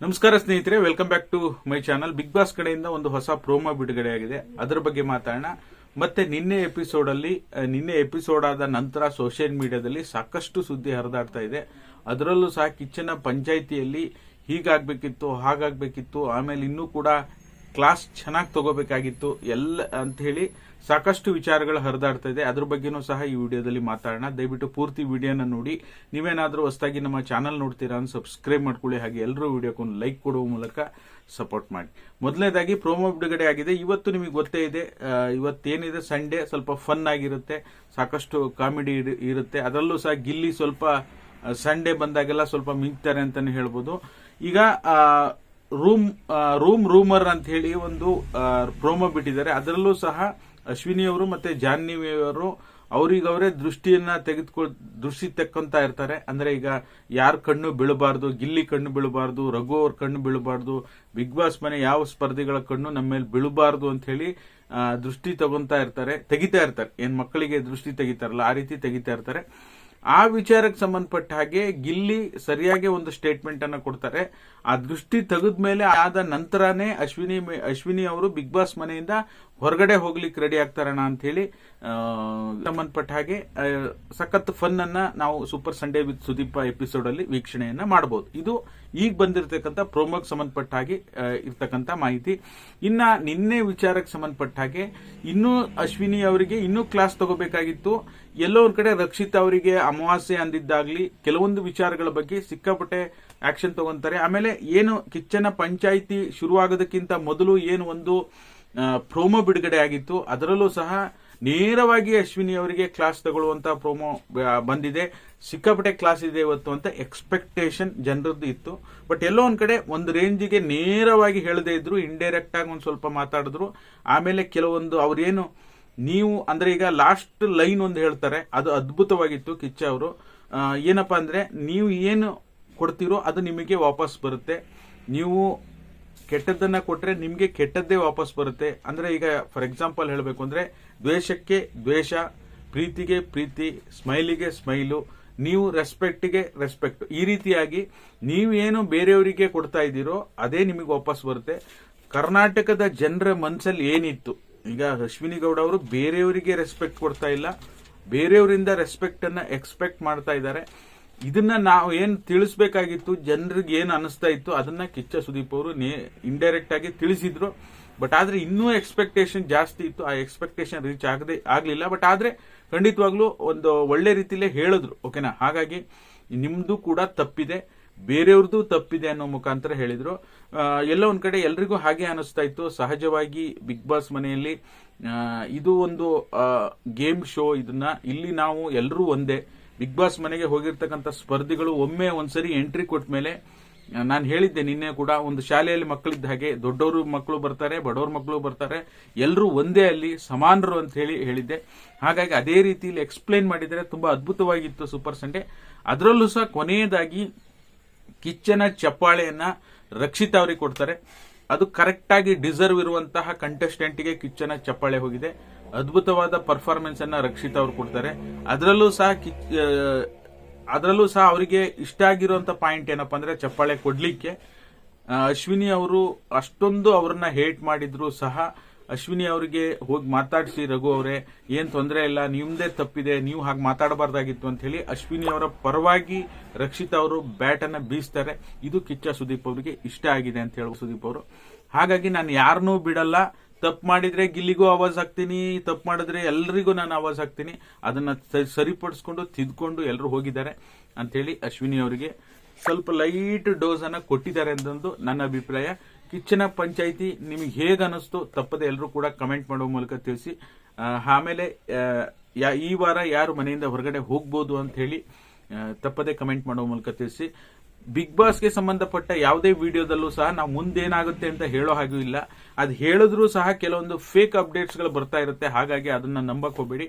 ನಮಸ್ಕಾರ ಸ್ನೇಹಿತರೆ, welcome back to my channel. Bigg Boss ಕಡೆಯಿಂದ ಒಂದು ಹೊಸ ಪ್ರೋಮೋ ಬಿಡುಗಡೆಯಾಗಿದೆ, ಅದರ ಬಗ್ಗೆ ಮಾತಾಡೋಣ. ಮತ್ತೆ ನಿನ್ನೆ ಎಪಿಸೋಡ್ ಆದ ನಂತರ ಸೋಷಿಯಲ್ ಮೀಡಿಯಾದಲ್ಲಿ ಸಾಕಷ್ಟು ಸುದ್ದಿ ಹರಿದಾಡ್ತಾ ಇದೆ. ಅದರಲ್ಲೂ ಸಹ ಕಿಚ್ಚನ ಪಂಚಾಯಿತಿಯಲ್ಲಿ ಹೀಗಾಗಬೇಕಿತ್ತು, ಹಾಗಾಗಬೇಕಿತ್ತು, ಆಮೇಲೆ ಇನ್ನೂ ಕೂಡ ಕ್ಲಾಸ್ ಚೆನ್ನಾಗಿ ತಗೋಬೇಕಾಗಿತ್ತು ಎಲ್ಲ ಅಂತ ಹೇಳಿ ಸಾಕಷ್ಟು ವಿಚಾರಗಳು ಹರಿದಾಡ್ತಾ ಇದೆ. ಅದ್ರ ಬಗ್ಗೆನೂ ಸಹ ಈ ವಿಡಿಯೋದಲ್ಲಿ ಮಾತಾಡೋಣ. ದಯವಿಟ್ಟು ಪೂರ್ತಿ ವಿಡಿಯೋನ ನೋಡಿ. ನೀವೇನಾದ್ರೂ ಹೊಸದಾಗಿ ನಮ್ಮ ಚಾನಲ್ ನೋಡ್ತೀರಾ ಅಂತ ಸಬ್ಸ್ಕ್ರೈಬ್ ಮಾಡ್ಕೊಳ್ಳಿ. ಹಾಗೆ ಎಲ್ಲರೂ ವಿಡಿಯೋಕ್ಕೊಂದು ಲೈಕ್ ಕೊಡುವ ಮೂಲಕ ಸಪೋರ್ಟ್ ಮಾಡಿ. ಮೊದಲನೇದಾಗಿ ಪ್ರೋಮೋ ಬಿಡುಗಡೆ ಆಗಿದೆ. ಇವತ್ತು ನಿಮಗೆ ಗೊತ್ತೇ ಇದೆ, ಇವತ್ತೇನಿದೆ ಸಂಡೇ, ಸ್ವಲ್ಪ ಫನ್ ಆಗಿರುತ್ತೆ, ಸಾಕಷ್ಟು ಕಾಮಿಡಿ ಇರುತ್ತೆ. ಅದರಲ್ಲೂ ಸಹ ಗಿಲ್ಲಿ ಸ್ವಲ್ಪ ಸಂಡೇ ಬಂದಾಗೆಲ್ಲ ಸ್ವಲ್ಪ ಮಿಂಗ್ತಾರೆ ಅಂತಾನೆ ಹೇಳ್ಬೋದು. ಈಗ ರೂಮರ್ ಅಂತ ಹೇಳಿ ಒಂದು ಪ್ರೋಮೋ ಬಿಟ್ಟಿದ್ದಾರೆ. ಅದರಲ್ಲೂ ಸಹ ಅಶ್ವಿನಿ ಅವರು ಮತ್ತೆ ಜಾಹ್ನವಿ ಅವರು ಅವರಿಗವರೇ ದೃಷ್ಟಿ ತೆಕ್ಕೊಂತ ಇರ್ತಾರೆ. ಅಂದ್ರೆ ಈಗ ಯಾರ ಕಣ್ಣು ಬೀಳಬಾರ್ದು, ಗಿಲ್ಲಿ ಕಣ್ಣು ಬೀಳಬಾರ್ದು, ರಘು ಅವ್ರ ಕಣ್ಣು ಬೀಳಬಾರ್ದು, ಬಿಗ್ ಬಾಸ್ ಮನೆ ಯಾವ ಸ್ಪರ್ಧಿಗಳ ಕಣ್ಣು ನಮ್ಮ ಮೇಲೆ ಬೀಳಬಾರ್ದು ಅಂತ ಹೇಳಿ ದೃಷ್ಟಿ ತೆಗಿತಾ ಇರ್ತಾರೆ. ಏನ್ ಮಕ್ಕಳಿಗೆ ದೃಷ್ಟಿ ತೆಗಿತಾರಲ್ಲ, ಆ ರೀತಿ ತೆಗಿತಾ ಇರ್ತಾರೆ. ಆ ವಿಚಾರಕ್ಕೆ ಸಂಬಂಧಪಟ್ಟ ಹಾಗೆ ಗಿಲ್ಲಿ ಸರಿಯಾಗಿ ಒಂದು ಸ್ಟೇಟ್ಮೆಂಟ್ ಅನ್ನ ಕೊಡ್ತಾರೆ. ಆ ದೃಷ್ಟಿ ತೆಗೆದ್ಮೇಲೆ ಆದ ನಂತರನೇ ಅಶ್ವಿನಿ ಅವರು ಬಿಗ್ ಬಾಸ್ ಮನೆಯಿಂದ ಹೊರಗಡೆ ಹೋಗ್ಲಿಕ್ಕೆ ರೆಡಿ ಆಗ್ತಾರಣ ಅಂತ ಹೇಳಿ ಸಂಬಂಧಪಟ್ಟ ಹಾಗೆ ಸಖತ್ ಫನ್ ಅನ್ನ ನಾವು super Sunday with Sudeep episode ಅಲ್ಲಿ ವೀಕ್ಷಣೆಯನ್ನ ಮಾಡಬಹುದು. ಇದು ಈಗ ಬಂದಿರತಕ್ಕಂಥ ಪ್ರೋಮೋಗೆ ಸಂಬಂಧಪಟ್ಟ ಹಾಗೆ ಇರ್ತಕ್ಕಂಥ ಮಾಹಿತಿ. ಇನ್ನ ನಿನ್ನೆ ವಿಚಾರಕ್ಕೆ ಸಂಬಂಧಪಟ್ಟ ಹಾಗೆ ಇನ್ನೂ ಅಶ್ವಿನಿ ಅವರಿಗೆ ಇನ್ನೂ ಕ್ಲಾಸ್ ತಗೋಬೇಕಾಗಿತ್ತು. ಎಲ್ಲೋ ಒಂದ್ ಕಡೆ ರಕ್ಷಿತ್ ಅವರಿಗೆ ಅಮಾವಾಸ್ಯೆ ಅಂದಿದ್ದಾಗ್ಲಿ ಕೆಲವೊಂದು ವಿಚಾರಗಳ ಬಗ್ಗೆ ಸಿಕ್ಕಾಪಟ್ಟೆ ಆಕ್ಷನ್ ತಗೊಂತಾರೆ. ಆಮೇಲೆ ಏನು ಕಿಚ್ಚನ ಪಂಚಾಯಿತಿ ಶುರುವಾಗೋದಕ್ಕಿಂತ ಮೊದಲು ಏನು ಒಂದು ಪ್ರೋಮೋ ಬಿಡುಗಡೆ ಆಗಿತ್ತು, ಅದರಲ್ಲೂ ಸಹ ನೇರವಾಗಿ ಅಶ್ವಿನಿ ಅವರಿಗೆ ಕ್ಲಾಸ್ ತಗೊಳ್ಳುವಂತ ಪ್ರೋಮೋ ಬಂದಿದೆ. ಸಿಕ್ಕಾಪಟ್ಟೆ ಕ್ಲಾಸ್ ಇದೆ ಇವತ್ತು ಅಂತ ಎಕ್ಸ್ಪೆಕ್ಟೇಷನ್ ಜನರದ್ದು ಇತ್ತು. ಬಟ್ ಎಲ್ಲೋ ಒಂದ್ ಕಡೆ ಒಂದು ರೇಂಜಿಗೆ ನೇರವಾಗಿ ಹೇಳದೇ ಇದ್ರು, ಇಂಡೈರೆಕ್ಟ್ ಆಗಿ ಒಂದ್ ಸ್ವಲ್ಪ ಮಾತಾಡಿದ್ರು. ಆಮೇಲೆ ಕೆಲವೊಂದು ಅವ್ರೇನು ನೀವು ಅಂದ್ರೆ ಈಗ ಲಾಸ್ಟ್ ಲೈನ್ ಒಂದು ಹೇಳ್ತಾರೆ, ಅದು ಅದ್ಭುತವಾಗಿತ್ತು. ಕಿಚ್ಚ ಅವರು ಏನಪ್ಪಾ ಅಂದ್ರೆ, ನೀವು ಏನು ಕೊಡ್ತೀರೋ ಅದು ನಿಮಗೆ ವಾಪಸ್ ಬರುತ್ತೆ. ನೀವು ಕೆಟ್ಟದ್ದನ್ನ ಕೊಟ್ರೆ ನಿಮ್ಗೆ ಕೆಟ್ಟದ್ದೇ ವಾಪಸ್ ಬರುತ್ತೆ. ಅಂದ್ರೆ ಈಗ ಫಾರ್ ಎಕ್ಸಾಂಪಲ್ ಹೇಳಬೇಕು ಅಂದ್ರೆ, ದ್ವೇಷಕ್ಕೆ ದ್ವೇಷ, ಪ್ರೀತಿಗೆ ಪ್ರೀತಿ, ಸ್ಮೈಲಿಗೆ ಸ್ಮೈಲು, ನೀವು ರೆಸ್ಪೆಕ್ಟ್ಗೆ ರೆಸ್ಪೆಕ್ಟ್. ಈ ರೀತಿಯಾಗಿ ನೀವೇನು ಬೇರೆಯವರಿಗೆ ಕೊಡ್ತಾ ಇದ್ದೀರೋ ಅದೇ ನಿಮಗೆ ವಾಪಸ್ ಬರುತ್ತೆ. ಕರ್ನಾಟಕದ ಜನರ ಮನಸ್ಸಲ್ಲಿ ಏನಿತ್ತು, ಈಗ ಅಶ್ವಿನಿ ಗೌಡ ಅವರು ಬೇರೆಯವರಿಗೆ ರೆಸ್ಪೆಕ್ಟ್ ಕೊಡ್ತಾ ಇಲ್ಲ, ಬೇರೆಯವರಿಂದ ರೆಸ್ಪೆಕ್ಟ್ ಅನ್ನ ಎಕ್ಸ್ಪೆಕ್ಟ್ ಮಾಡ್ತಾ ಇದ್ದಾರೆ. ಇದನ್ನ ನಾವು ಏನ್ ತಿಳಿಸಬೇಕಾಗಿತ್ತು, ಜನರಿಗೆ ಏನ್ ಅನಿಸ್ತಾ ಇತ್ತು, ಅದನ್ನ ಕಿಚ್ಚ ಸುದೀಪ್ ಅವರು ಇಂಡೈರೆಕ್ಟ್ ಆಗಿ ತಿಳಿಸಿದ್ರು. ಬಟ್ ಆದ್ರೆ ಇನ್ನೂ ಎಕ್ಸ್ಪೆಕ್ಟೇಷನ್ ಜಾಸ್ತಿ ಇತ್ತು. ಆ ಎಕ್ಸ್ಪೆಕ್ಟೇಷನ್ ರೀಚ್ ಆಗ್ಲಿಲ್ಲ. ಬಟ್ ಆದ್ರೆ ಖಂಡಿತವಾಗ್ಲೂ ಒಂದು ಒಳ್ಳೆ ರೀತಿಲೇ ಹೇಳಿದ್ರು. ಓಕೆನಾ? ಹಾಗಾಗಿ ನಿಮ್ದು ಕೂಡ ತಪ್ಪಿದೆ, ಬೇರೆಯವ್ರದ್ದು ತಪ್ಪಿದೆ ಅನ್ನೋ ಮುಖಾಂತರ ಹೇಳಿದ್ರು. ಎಲ್ಲೋ ಒಂದ್ ಕಡೆ ಎಲ್ರಿಗೂ ಹಾಗೆ ಅನಿಸ್ತಾ ಇತ್ತು. ಸಹಜವಾಗಿ ಬಿಗ್ ಬಾಸ್ ಮನೆಯಲ್ಲಿ ಇದು ಒಂದು ಗೇಮ್ ಶೋ. ಇದನ್ನ ಇಲ್ಲಿ ನಾವು ಎಲ್ಲರೂ ಒಂದೇ. ಬಿಗ್ ಬಾಸ್ ಮನೆಗೆ ಹೋಗಿರ್ತಕ್ಕಂಥ ಸ್ಪರ್ಧಿಗಳು ಒಮ್ಮೆ ಒಂದ್ಸರಿ ಎಂಟ್ರಿ ಕೊಟ್ಟ ಮೇಲೆ, ನಾನು ಹೇಳಿದ್ದೆ ನಿನ್ನೆ ಕೂಡ, ಒಂದು ಶಾಲೆಯಲ್ಲಿ ಮಕ್ಕಳಿದ್ದ ಹಾಗೆ ದೊಡ್ಡವರು ಮಕ್ಕಳು ಬರ್ತಾರೆ, ಬಡವ್ರ ಮಕ್ಕಳು ಬರ್ತಾರೆ, ಎಲ್ಲರೂ ಒಂದೇ, ಅಲ್ಲಿ ಸಮಾನರು ಅಂತ ಹೇಳಿದ್ದೆ. ಹಾಗಾಗಿ ಅದೇ ರೀತಿಯಲ್ಲಿ ಎಕ್ಸ್ಪ್ಲೈನ್ ಮಾಡಿದರೆ ತುಂಬಾ ಅದ್ಭುತವಾಗಿತ್ತು ಸೂಪರ್ ಸಂಡೇ. ಅದರಲ್ಲೂ ಸಹ ಕೊನೆಯದಾಗಿ ಕಿಚ್ಚನ ಚಪ್ಪಾಳೆಯನ್ನ ರಕ್ಷಿತ್ ಅವರಿಗೆ ಕೊಡ್ತಾರೆ. ಅದು ಕರೆಕ್ಟ್ ಆಗಿ ಡಿಸರ್ವ್ ಇರುವಂತಹ ಕಂಟೆಸ್ಟೆಂಟ್ಗೆ ಕಿಚ್ಚನ ಚಪ್ಪಾಳೆ ಹೋಗಿದೆ. ಅದ್ಭುತವಾದ ಪರ್ಫಾರ್ಮೆನ್ಸ್ ಅನ್ನ ರಕ್ಷಿತ್ ಅವರು ಕೊಡ್ತಾರೆ. ಅದರಲ್ಲೂ ಸಹ ಅವರಿಗೆ ಇಷ್ಟ ಆಗಿರುವಂತ ಪಾಯಿಂಟ್ ಏನಪ್ಪಾ ಅಂದ್ರೆ, ಚಪ್ಪಾಳೆ ಕೊಡ್ಲಿಕ್ಕೆ ಅಶ್ವಿನಿ ಅವರು ಅಷ್ಟೊಂದು ಅವ್ರನ್ನ ಹೇಟ್ ಮಾಡಿದ್ರು ಸಹ ಅಶ್ವಿನಿ ಅವರಿಗೆ ಹೋಗಿ ಮಾತಾಡಿಸಿ, ರಘು ಅವರೇ ಏನ್ ತೊಂದರೆ ಇಲ್ಲ, ನಿಮ್ದೇ ತಪ್ಪಿದೆ, ನೀವು ಹಾಗೆ ಮಾತಾಡಬಾರ್ದಾಗಿತ್ತು ಅಂತ ಹೇಳಿ ಅಶ್ವಿನಿ ಅವರ ಪರವಾಗಿ ರಕ್ಷಿತ್ ಅವರು ಬ್ಯಾಟ್ ಅನ್ನ ಬೀಸ್ತಾರೆ. ಇದು ಕಿಚ್ಚ ಸುದೀಪ್ ಅವರಿಗೆ ಇಷ್ಟ ಆಗಿದೆ ಅಂತ ಹೇಳುವ ಸುದೀಪ್ ಅವರು. ಹಾಗಾಗಿ ನಾನು ಯಾರನ್ನೂ ಬಿಡಲ್ಲ, ತಪ್ಪು ಮಾಡಿದ್ರೆ ಗಿಲ್ಲಿಗೂ ಆವಾಜ್ ಹಾಕ್ತೀನಿ, ತಪ್ಪು ಮಾಡಿದ್ರೆ ಎಲ್ರಿಗೂ ನಾನು ಆವಾಜ್ ಹಾಕ್ತೀನಿ, ಅದನ್ನ ಸರಿಪಡಿಸ್ಕೊಂಡು ತಿದ್ಕೊಂಡು ಎಲ್ಲರೂ ಹೋಗಿದ್ದಾರೆ ಅಂತ ಹೇಳಿ ಅಶ್ವಿನಿ ಅವರಿಗೆ ಸ್ವಲ್ಪ ಲೈಟ್ ಡೋಸ್ ಅನ್ನ ಕೊಟ್ಟಿದ್ದಾರೆ ಅಂತಂದು ನನ್ನ ಅಭಿಪ್ರಾಯ. ಕಿಚ್ಚನ ಪಂಚಾಯಿತಿ ನಿಮಗೆ ಹೇಗೆ ಅನಿಸ್ತು ತಪ್ಪದೆ ಎಲ್ಲರೂ ಕೂಡ ಕಮೆಂಟ್ ಮಾಡುವ ಮೂಲಕ ತಿಳಿಸಿ. ಆಮೇಲೆ ಈ ವಾರ ಯಾರು ಮನೆಯಿಂದ ಹೊರಗಡೆ ಹೋಗ್ಬೋದು ಅಂತ ಹೇಳಿ ತಪ್ಪದೆ ಕಮೆಂಟ್ ಮಾಡುವ ಮೂಲಕ ತಿಳಿಸಿ. ಬಿಗ್ ಬಾಸ್ಗೆ ಸಂಬಂಧಪಟ್ಟ ಯಾವುದೇ ವಿಡಿಯೋದಲ್ಲೂ ಸಹ ನಾವು ಮುಂದೇನಾಗುತ್ತೆ ಅಂತ ಹೇಳೋ ಹಾಗೂ ಇಲ್ಲ. ಅದು ಹೇಳಿದ್ರೂ ಸಹ ಕೆಲವೊಂದು ಫೇಕ್ ಅಪ್ಡೇಟ್ಸ್ ಗಳು ಬರ್ತಾ ಇರುತ್ತೆ. ಹಾಗಾಗಿ ಅದನ್ನ ನಂಬಕ್ ಹೋಗ್ಬೇಡಿ.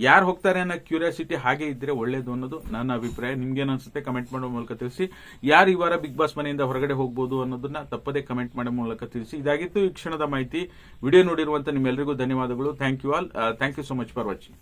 ಯಾರು ಹೋಗ್ತಾರೆ ಅನ್ನೋ ಕ್ಯೂರಿಯಾಸಿಟಿ ಹಾಗೆ ಇದ್ರೆ ಒಳ್ಳೇದು ಅನ್ನೋದು ನನ್ನ ಅಭಿಪ್ರಾಯ. ನಿಮ್ಗೇನು ಅನ್ಸುತ್ತೆ ಕಮೆಂಟ್ ಮಾಡೋ ಮೂಲಕ ತಿಳಿಸಿ. ಯಾರು ಈ ವಾರ ಬಿಗ್ ಬಾಸ್ ಮನೆಯಿಂದ ಹೊರಗಡೆ ಹೋಗಬಹುದು ಅನ್ನೋದನ್ನ ತಪ್ಪದೇ ಕಮೆಂಟ್ ಮಾಡೋ ಮೂಲಕ ತಿಳಿಸಿ. ಇದಾಗಿತ್ತು ಈ ಕ್ಷಣದ ಮಾಹಿತಿ. ವಿಡಿಯೋ ನೋಡಿರುವಂತ ನಿಮ್ಮೆಲ್ಲರಿಗೂ ಧನ್ಯವಾದಗಳು. Thank you all. Thank you so much for watching.